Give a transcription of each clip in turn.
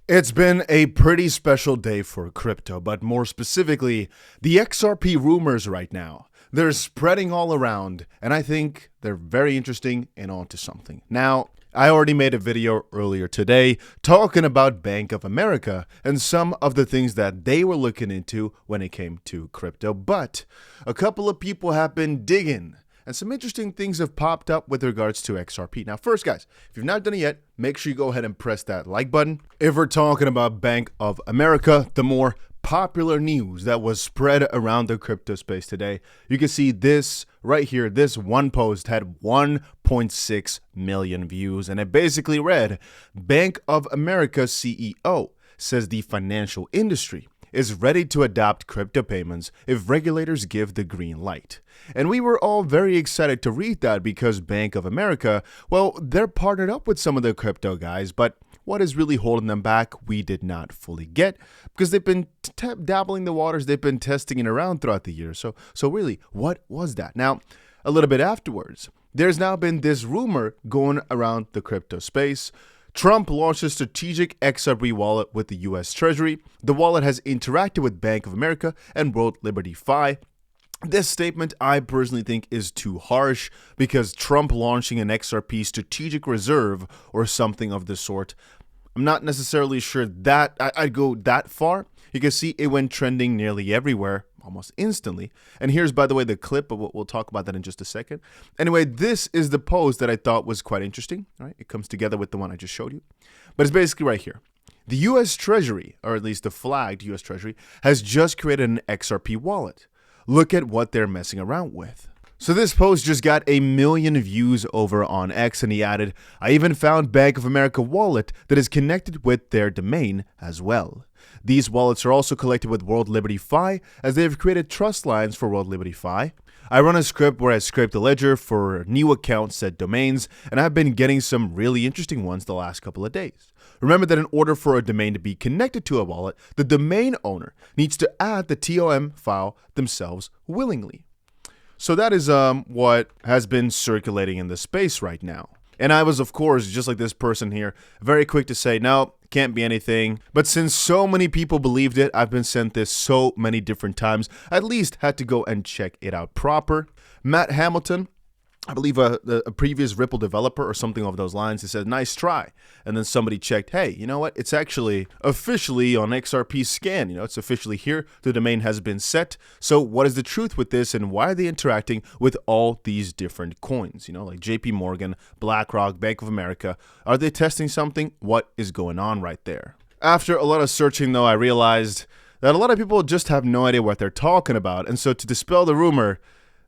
It's been a pretty special day for crypto, but more specifically, the XRP rumors right now. They're spreading all around, and I think they're very interesting and onto something. Now, I already made a video earlier today talking about Bank of America and some of the things that they were looking into when it came to crypto, but a couple of people have been digging. And some interesting things have popped up with regards to XRP. Now, first, guys, if you've not done it yet, make sure you go ahead and press that like button. If we're talking about Bank of America, the more popular news that was spread around the crypto space today, you can see this right here. This one post had 1.6 million views, and it basically read, Bank of America CEO says the financial industry is ready to adopt crypto payments if regulators give the green light. And we were all very excited to read that because Bank of America, well, they're partnered up with some of the crypto guys, but what is really holding them back, we did not fully get because they've been dabbling the waters, they've been testing it around throughout the year. So really, what was that? Now, a little bit afterwards, there's now been this rumor going around the crypto space. Trump launched a strategic XRP wallet with the US Treasury. The wallet has interacted with Bank of America and World Liberty Fi. This statement I personally think is too harsh because Trump launching an XRP strategic reserve or something of the sort, I'm not necessarily sure that I'd go that far. You can see it went trending nearly everywhere almost instantly. And here's, by the way, the clip, but we'll talk about that in just a second. Anyway, this is the post that I thought was quite interesting. All right, it comes together with the one I just showed you. But it's basically right here. The US Treasury, or at least the flagged US Treasury, has just created an XRP wallet. Look at what they're messing around with. So this post just got 1 million views over on X, and he added, I even found Bank of America wallet that is connected with their domain as well. These wallets are also connected with World Liberty Fi, as they have created trust lines for World Liberty Fi. I run a script where I scrape the ledger for new account set domains, and I've been getting some really interesting ones the last couple of days. Remember that in order for a domain to be connected to a wallet, the domain owner needs to add the TOM file themselves willingly. So that is what has been circulating in the space right now. And I was, of course, just like this person here, very quick to say, no, can't be anything. But since so many people believed it, I've been sent this so many different times, I at least had to go and check it out proper. Matt Hamilton, I believe a previous Ripple developer or something of those lines, he said, nice try. And then somebody checked, hey, you know what? It's actually officially on XRP scan. It's officially here. The domain has been set. So what is the truth with this and why are they interacting with all these different coins? Like JP Morgan, BlackRock, Bank of America. Are they testing something? What is going on right there? After a lot of searching, though, I realized that a lot of people just have no idea what they're talking about. And so to dispel the rumor,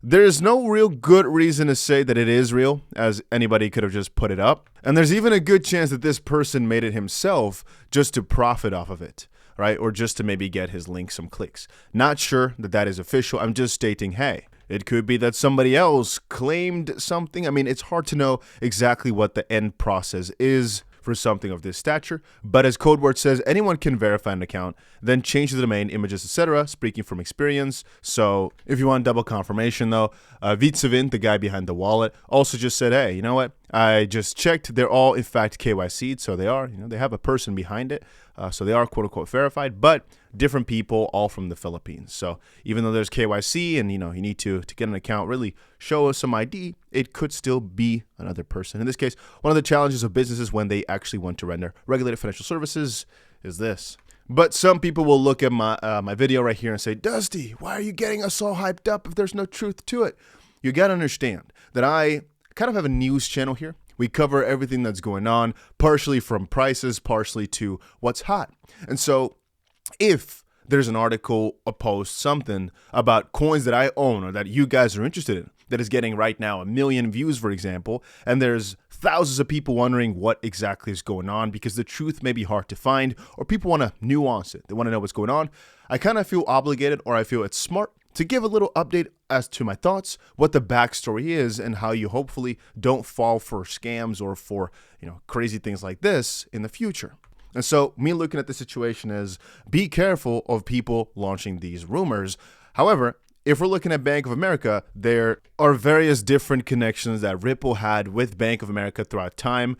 there's no real good reason to say that it is real, as anybody could have just put it up. And there's even a good chance that this person made it himself just to profit off of it, right? Or just to maybe get his link some clicks. Not sure that that is official. I'm just stating, hey, it could be that somebody else claimed something. I mean, it's hard to know exactly what the end process is for something of this stature, but as code word says, anyone can verify an account, then change the domain, images, etc., speaking from experience. So if you want double confirmation though, 𝗕𝗁𝗏, the guy behind the wallet, also just said, hey, you know what? I just checked. They're all in fact KYC'd, so they are, they have a person behind it. So they are quote unquote verified, but different people, all from the Philippines. So even though there's KYC and, you need to get an account, really show us some ID, it could still be another person. In this case, one of the challenges of businesses when they actually want to render regulated financial services is this. But some people will look at my video right here and say, Dusty, why are you getting us all hyped up if there's no truth to it? You got to understand that I kind of have a news channel here. We cover everything that's going on, partially from prices, partially to what's hot. And so if there's an article, a post, something about coins that I own or that you guys are interested in that is getting right now 1 million views, for example, and there's thousands of people wondering what exactly is going on because the truth may be hard to find or people want to nuance it. They want to know what's going on. I kind of feel obligated, or I feel it's smart to give a little update as to my thoughts, what the backstory is, and how you hopefully don't fall for scams or for, crazy things like this in the future. And so me looking at the situation is be careful of people launching these rumors. However, if we're looking at Bank of America, there are various different connections that Ripple had with Bank of America throughout time.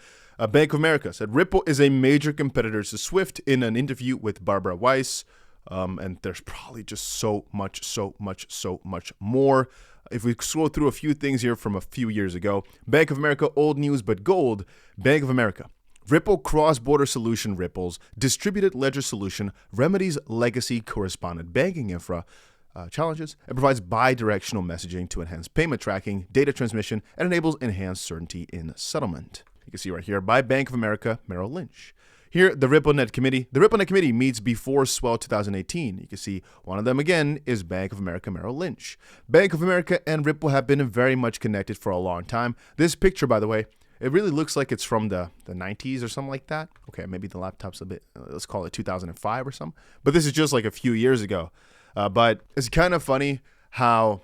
Bank of America said Ripple is a major competitor to SWIFT in an interview with Barbara Weiss. And there's probably just so much more. If we scroll through a few things here from a few years ago, Bank of America, old news but gold. Bank of America, Ripple cross-border solution ripples, distributed ledger solution, remedies legacy correspondent banking infra challenges, and provides bi-directional messaging to enhance payment tracking, data transmission, and enables enhanced certainty in settlement. You can see right here by Bank of America, Merrill Lynch. Here, the RippleNet Committee meets before Swell 2018. You can see one of them again is Bank of America Merrill Lynch. Bank of America and Ripple have been very much connected for a long time. This picture, by the way, it really looks like it's from the 90s or something like that. Okay, maybe the laptop's a bit, let's call it 2005 or something. But this is just like a few years ago. But it's kind of funny how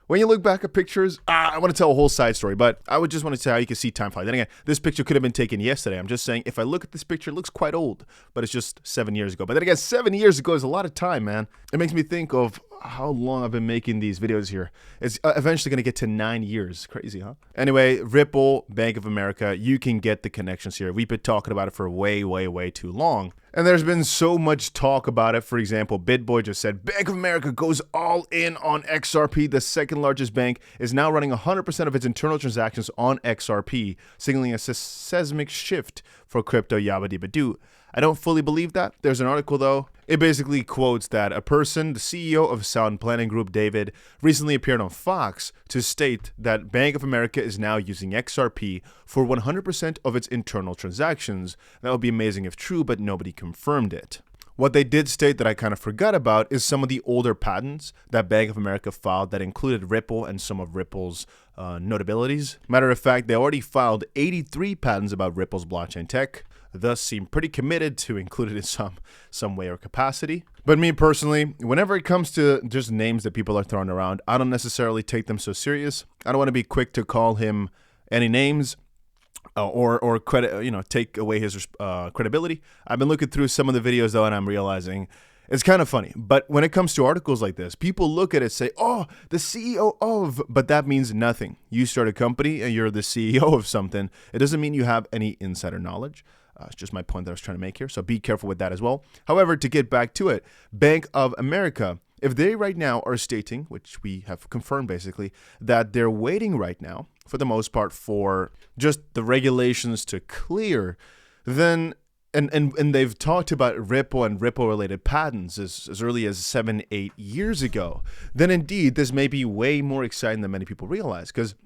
when you look back at pictures, I want to tell a whole side story, but I would just want to tell how you can see time fly. Then again, this picture could have been taken yesterday. I'm just saying, if I look at this picture, it looks quite old, but it's just 7 years ago. But then again, 7 years ago is a lot of time, man. It makes me think of how long I've been making these videos here. It's eventually going to get to 9 years. Crazy, huh? Anyway, Ripple, Bank of America, you can get the connections here. We've been talking about it for way too long. And there's been so much talk about it. For example, BitBoy just said, Bank of America goes all in on XRP. The second largest bank is now running 100% of its internal transactions on XRP, signaling a seismic shift for crypto 𝗖𝗓𝗪𝗔𝗏. I don't fully believe that. There's an article, though. It basically quotes that a person, the CEO of Sound Planning Group, David, recently appeared on Fox to state that Bank of America is now using XRP for 100% of its internal transactions. That would be amazing if true, but nobody confirmed it. What they did state that I kind of forgot about is some of the older patents that Bank of America filed that included Ripple and some of Ripple's notabilities. Matter of fact, they already filed 83 patents about Ripple's blockchain tech, thus seem pretty committed to include it in some way or capacity. But me personally, whenever it comes to just names that people are throwing around, I don't necessarily take them so serious. I don't want to be quick to call him any names or credit, take away his credibility. I've been looking through some of the videos though, and I'm realizing it's kind of funny. But when it comes to articles like this, people look at it and say, oh, the CEO of, but that means nothing. You start a company and you're the CEO of something. It doesn't mean you have any insider knowledge. It's just my point that I was trying to make here. So be careful with that as well. However, to get back to it, Bank of America, if they right now are stating, which we have confirmed basically, that they're waiting right now, for the most part, for just the regulations to clear, then, and they've talked about Ripple and Ripple-related patents as early as 7-8 years ago, then indeed, this may be way more exciting than many people realize. Because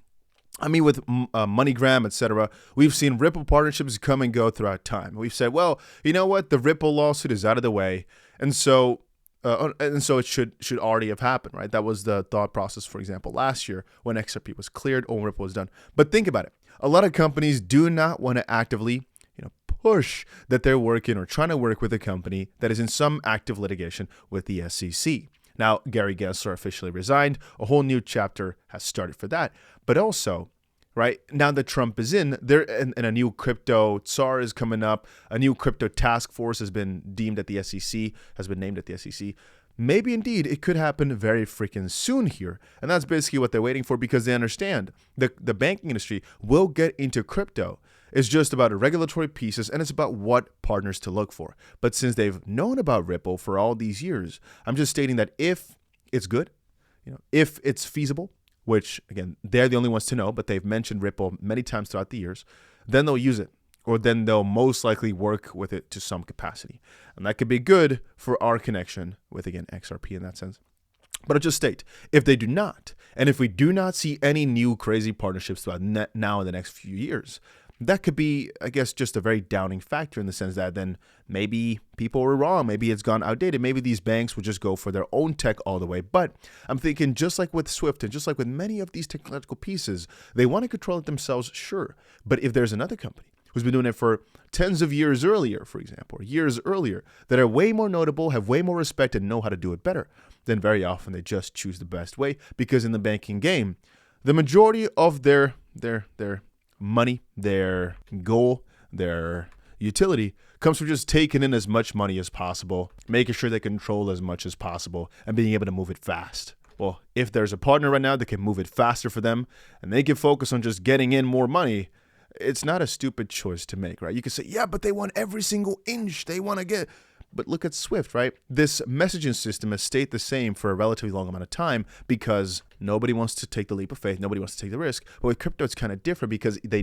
I mean, with MoneyGram, etc., we've seen Ripple partnerships come and go throughout time. We've said, well, you know what? The Ripple lawsuit is out of the way, and so it should already have happened, right? That was the thought process, for example, last year when XRP was cleared or when Ripple was done. But think about it. A lot of companies do not want to actively push that they're working or trying to work with a company that is in some active litigation with the SEC. Now, Gary Gensler officially resigned. A whole new chapter has started for that. But also, right, now that Trump is in, and a new crypto 𝗲ar is coming up, a new crypto task force has been named at the SEC. Maybe indeed it could happen very freaking soon here. And that's basically what they're waiting for, because they understand the banking industry will get into crypto. It's just about regulatory pieces, and it's about what partners to look for. But since they've known about Ripple for all these years, I'm just stating that if it's good, if it's feasible, which again, they're the only ones to know, but they've mentioned Ripple many times throughout the years, then they'll use it, or then they'll most likely work with it to some capacity. And that could be good for our connection with, again, XRP in that sense. But I'll just state, if they do not, and if we do not see any new crazy partnerships throughout now in the next few years, that could be, I guess, just a very downing factor in the sense that then maybe people were wrong. Maybe it's gone outdated. Maybe these banks would just go for their own tech all the way. But I'm thinking, just like with SWIFT and just like with many of these technological pieces, they want to control it themselves, sure. But if there's another company who's been doing it for tens of years earlier, for example, or years earlier, that are way more notable, have way more respect, and know how to do it better, then very often they just choose the best way. Because in the banking game, the majority of their money, their goal, their utility comes from just taking in as much money as possible, making sure they control as much as possible, and being able to move it fast. Well, if there's a partner right now that can move it faster for them, and they can focus on just getting in more money, it's not a stupid choice to make, right? You could say, yeah, but they want every single inch they want to get. But look at Swift, right? This messaging system has stayed the same for a relatively long amount of time because nobody wants to take the leap of faith. Nobody wants to take the risk. But with crypto, it's kind of different because they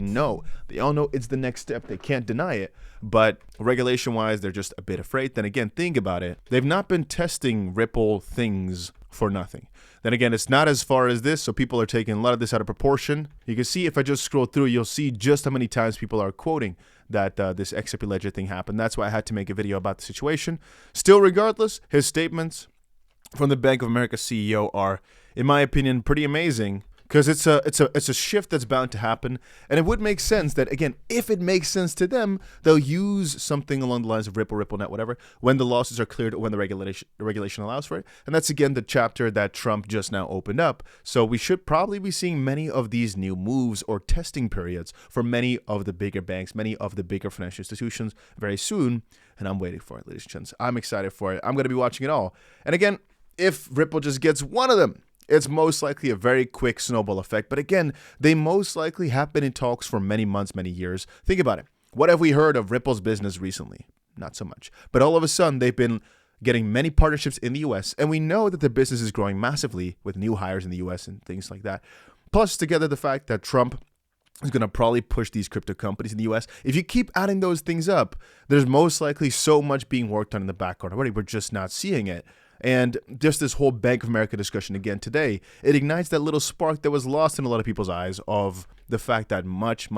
all know it's the next step. They can't deny it. But regulation-wise, they're just a bit afraid. Then again, think about it. They've not been testing Ripple things for nothing. Then again, it's not as far as this, so people are taking a lot of this out of proportion. You can see if I just scroll through, you'll see just how many times people are quoting that this XRP ledger thing happened. That's why I had to make a video about the situation. Still, regardless, his statements from the Bank of America CEO are, in my opinion, pretty amazing. Because it's a shift that's bound to happen, and it would make sense that, again, if it makes sense to them, they'll use something along the lines of Ripple, RippleNet, whatever, when the losses are cleared, when the regulation allows for it. And that's, again, the chapter that Trump just now opened up. So we should probably be seeing many of these new moves or testing periods for many of the bigger banks, many of the bigger financial institutions very soon. And I'm waiting for it, ladies and gents. I'm excited for it. I'm going to be watching it all. And again, if Ripple just gets one of them, it's most likely a very quick snowball effect. But again, they most likely have been in talks for many months, many years. Think about it. What have we heard of Ripple's business recently? Not so much. But all of a sudden, they've been getting many partnerships in the US. And we know that the business is growing massively with new hires in the US and things like that. Plus, together, the fact that Trump is going to probably push these crypto companies in the US. If you keep adding those things up, there's most likely so much being worked on in the background already. We're just not seeing it. And just this whole Bank of America discussion again today, it ignites that little spark that was lost in a lot of people's eyes of the fact that much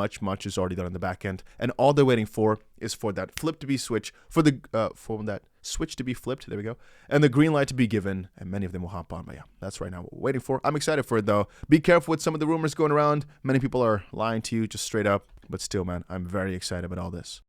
is already done on the back end. And all they're waiting for is for that flip to be switched, for that switch to be flipped, there we go, and the green light to be given, and many of them will hop on. But yeah, that's right now what we're waiting for. I'm excited for it, though. Be careful with some of the rumors going around. Many people are lying to you just straight up. But still, man, I'm very excited about all this.